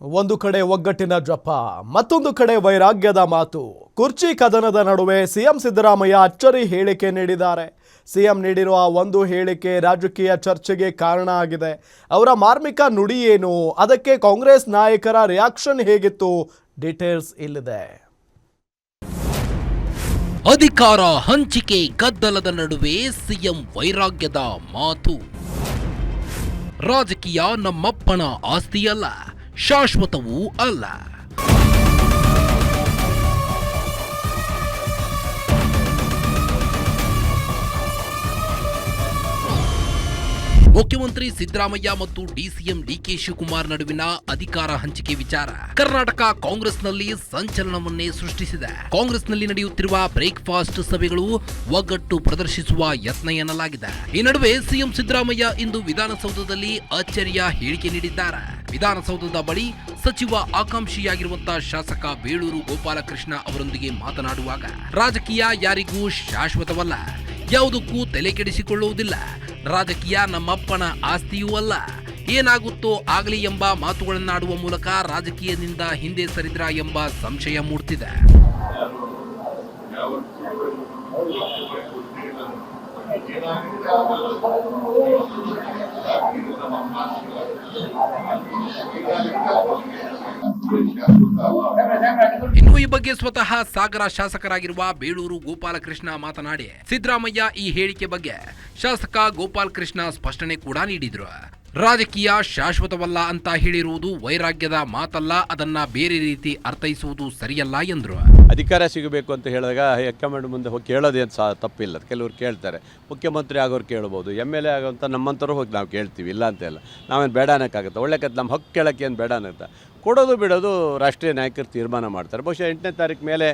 ಒಂದು ಕಡೆ ಒಗ್ಗಟ್ಟಿನ ಜಪ, ಮತ್ತೊಂದು ಕಡೆ ವೈರಾಗ್ಯದ ಮಾತು. ಕುರ್ಚಿ ಕದನದ ನಡುವೆ ಸಿಎಂ ಸಿದ್ದರಾಮಯ್ಯ ಅಚ್ಚರಿ ಹೇಳಿಕೆ ನೀಡಿದ್ದಾರೆ. ಸಿಎಂ ನೀಡಿರುವ ಒಂದು ಹೇಳಿಕೆ ರಾಜಕೀಯ ಚರ್ಚೆಗೆ ಕಾರಣ ಆಗಿದೆ. ಅವರ ಮಾರ್ಮಿಕ ನುಡಿ ಏನು, ಅದಕ್ಕೆ ಕಾಂಗ್ರೆಸ್ ನಾಯಕರ ರಿಯಾಕ್ಷನ್ ಹೇಗಿತ್ತು, ಡೀಟೇಲ್ಸ್ ಇಲ್ಲಿದೆ. ಅಧಿಕಾರ ಹಂಚಿಕೆ ಗದ್ದಲದ ನಡುವೆ ಸಿಎಂ ವೈರಾಗ್ಯದ ಮಾತು. ರಾಜಕೀಯ ನಮ್ಮಪ್ಪನ ಆಸ್ತಿಯಲ್ಲ, ಶಾಶ್ವತವೂ ಅಲ್ಲ. ಮುಖ್ಯಮಂತ್ರಿ ಸಿದ್ದರಾಮಯ್ಯ ಮತ್ತು ಡಿಸಿಎಂ ಡಿಕೆ ಶಿವಕುಮಾರ್ ನಡುವಿನ ಅಧಿಕಾರ ಹಂಚಿಕೆ ವಿಚಾರ ಕರ್ನಾಟಕ ಕಾಂಗ್ರೆಸ್ನಲ್ಲಿ ಸಂಚಲನವನ್ನೇ ಸೃಷ್ಟಿಸಿದೆ. ಕಾಂಗ್ರೆಸ್ನಲ್ಲಿ ನಡೆಯುತ್ತಿರುವ ಬ್ರೇಕ್ಫಾಸ್ಟ್ ಸಭೆಗಳು ಒಗ್ಗಟ್ಟು ಪ್ರದರ್ಶಿಸುವ ಯತ್ನ ಎನ್ನಲಾಗಿದೆ. ಈ ನಡುವೆ ಸಿಎಂ ಸಿದ್ದರಾಮಯ್ಯ ಇಂದು ವಿಧಾನಸೌಧದಲ್ಲಿ ಅಚ್ಚರಿಯ ಹೇಳಿಕೆ ನೀಡಿದ್ದಾರೆ. ವಿಧಾನಸೌಧದ ಬಳಿ ಸಚಿವ ಆಕಾಂಕ್ಷಿಯಾಗಿರುವಂತಹ ಶಾಸಕ ಬೇಳೂರು ಗೋಪಾಲಕೃಷ್ಣ ಅವರೊಂದಿಗೆ ಮಾತನಾಡುವಾಗ ರಾಜಕೀಯ ಯಾರಿಗೂ ಶಾಶ್ವತವಲ್ಲ, ಯಾವುದಕ್ಕೂ ತಲೆ ಕೆಡಿಸಿಕೊಳ್ಳುವುದಿಲ್ಲ, ರಾಜಕೀಯ ನಮ್ಮಪ್ಪನ ಆಸ್ತಿಯೂ ಅಲ್ಲ, ಏನಾಗುತ್ತೋ ಆಗಲಿ ಎಂಬ ಮಾತುಗಳನ್ನಾಡುವ ಮೂಲಕ ರಾಜಕೀಯದಿಂದ ಹಿಂದೆ ಸರಿದ್ರ ಎಂಬ ಸಂಶಯ ಮೂಡ್ತಿದೆ. ಇನ್ನು ಈ ಬಗ್ಗೆ ಸ್ವತಃ ಸಾಗರ ಶಾಸಕರಾಗಿರುವ ಬೇಳೂರು ಗೋಪಾಲಕೃಷ್ಣ ಮಾತನಾಡಿ, ಸಿದ್ದರಾಮಯ್ಯ ಈ ಹೇಳಿಕೆ ಬಗ್ಗೆ ಶಾಸಕ ಗೋಪಾಲಕೃಷ್ಣ ಸ್ಪಷ್ಟನೆ ಕೂಡ ನೀಡಿದ್ರು. ರಾಜಕೀಯ ಶಾಶ್ವತವಲ್ಲ ಅಂತ ಹೇಳಿರುವುದು ವೈರಾಗ್ಯದ ಮಾತಲ್ಲ, ಅದನ್ನ ಬೇರೆ ರೀತಿ ಅರ್ಥೈಸುವುದು ಸರಿಯಲ್ಲ ಎಂದ್ರು. ಅಧಿಕಾರ ಸಿಗಬೇಕು ಅಂತ ಹೇಳಿದಾಗ ಹೈಕಮಾಂಡ್ ಮುಂದೆ ಹೋಗಿ ಕೇಳೋದೇನು ತಪ್ಪಿಲ್ಲ. ಕೆಲವರು ಕೇಳ್ತಾರೆ, ಮುಖ್ಯಮಂತ್ರಿ ಆಗೋರು ಕೇಳ್ಬೋದು, MLA ಆಗೋಂಥ ನಮ್ಮಂಥವ್ರು ಹೋಗಿ ನಾವು ಕೇಳ್ತೀವಿ, ಇಲ್ಲ ಅಂತೆಲ್ಲ. ನಾವೇನು ಬೇಡ ಅನ್ನೋಕ್ಕಾಗುತ್ತೆ, ಒಳ್ಳೆ ಕತೆ ನಮ್ಮ ಹಕ್ಕು ಕೇಳೋಕ್ಕೆ ಏನು ಬೇಡ ಅನ್ನೋದು. ಕೊಡೋದು ಬಿಡೋದು ರಾಷ್ಟ್ರೀಯ ನಾಯಕರು ತೀರ್ಮಾನ ಮಾಡ್ತಾರೆ. ಬಹುಶಃ 8ನೇ ತಾರೀಕು ಮೇಲೆ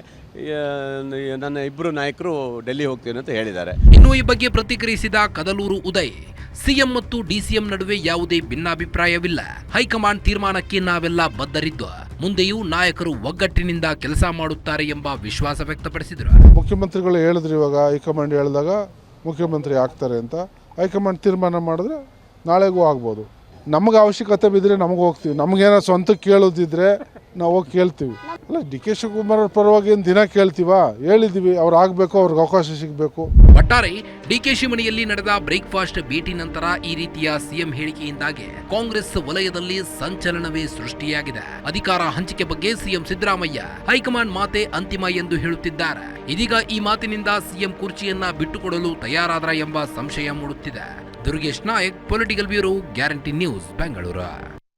ನನ್ನ ಇಬ್ಬರು ನಾಯಕರು ಡೆಲ್ಲಿ ಹೋಗ್ತೀನಿ ಅಂತ ಹೇಳಿದ್ದಾರೆ. ಇನ್ನು ಈ ಬಗ್ಗೆ ಪ್ರತಿಕ್ರಿಯಿಸಿದ ಕದಲೂರು ಉದಯ್, ಸಿಎಂ ಮತ್ತು ಡಿಸಿಎಂ ನಡುವೆ ಯಾವುದೇ ಭಿನ್ನಾಭಿಪ್ರಾಯವಿಲ್ಲ, ಹೈಕಮಾಂಡ್ ತೀರ್ಮಾನಕ್ಕೆ ನಾವೆಲ್ಲ ಬದ್ಧರಿದ್ದು, ಮುಂದೆಯೂ ನಾಯಕರು ಒಗ್ಗಟ್ಟಿನಿಂದ ಕೆಲಸ ಮಾಡುತ್ತಾರೆ ಎಂಬ ವಿಶ್ವಾಸ ವ್ಯಕ್ತಪಡಿಸಿದರು. ಮುಖ್ಯಮಂತ್ರಿಗಳು ಹೇಳಿದ್ರು, ಇವಾಗ ಹೈಕಮಾಂಡ್ ಹೇಳಿದಾಗ ಮುಖ್ಯಮಂತ್ರಿ ಆಗ್ತಾರೆ ಅಂತ. ಹೈಕಮಾಂಡ್ ತೀರ್ಮಾನ ಮಾಡಿದ್ರೆ ನಾಳೆಗೂ ಆಗ್ಬೋದು. ನಮಗೆ ಅವಶ್ಯಕತೆ ಬಿದ್ದರೆ ನಮಗೆ ಹೋಗ್ತೀವಿ, ನಮಗೇನೋ ಸ್ವಂತಕ್ಕೆ ಕೇಳೋದಿದ್ರೆ ನಾವು ಹೋಗಿ ಕೇಳ್ತೀವಿ. ಅಲ್ಲ, ಡಿ.ಕೆ. ಶಿವಕುಮಾರ್ ಅವ್ರ ಪರವಾಗಿ ಏನು ದಿನ ಕೇಳ್ತೀವಾ? ಹೇಳಿದ್ದೀವಿ, ಅವ್ರು ಆಗಬೇಕು, ಅವ್ರಿಗೆ ಅವಕಾಶ ಸಿಗಬೇಕು. ಒಟ್ಟಾರೆ ಡಿಕೆಶಿ ಮನೆಯಲ್ಲಿ ನಡೆದ ಬ್ರೇಕ್ಫಾಸ್ಟ್ ಭೇಟಿ ನಂತರ ಈ ರೀತಿಯ ಸಿಎಂ ಹೇಳಿಕೆಯಿಂದಾಗಿ ಕಾಂಗ್ರೆಸ್ ವಲಯದಲ್ಲಿ ಸಂಚಲನವೇ ಸೃಷ್ಟಿಯಾಗಿದೆ. ಅಧಿಕಾರ ಹಂಚಿಕೆ ಬಗ್ಗೆ ಸಿಎಂ ಸಿದ್ದರಾಮಯ್ಯ ಹೈಕಮಾಂಡ್ ಮಾತೆ ಅಂತಿಮ ಎಂದು ಹೇಳುತ್ತಿದ್ದಾರೆ. ಇದೀಗ ಈ ಮಾತಿನಿಂದ ಸಿಎಂ ಕುರ್ಚಿಯನ್ನ ಬಿಟ್ಟುಕೊಡಲು ತಯಾರಾದ್ರ ಎಂಬ ಸಂಶಯ ಮೂಡುತ್ತಿದೆ. Durgesh Nayak, political bureau, guarantee news, Bengaluru.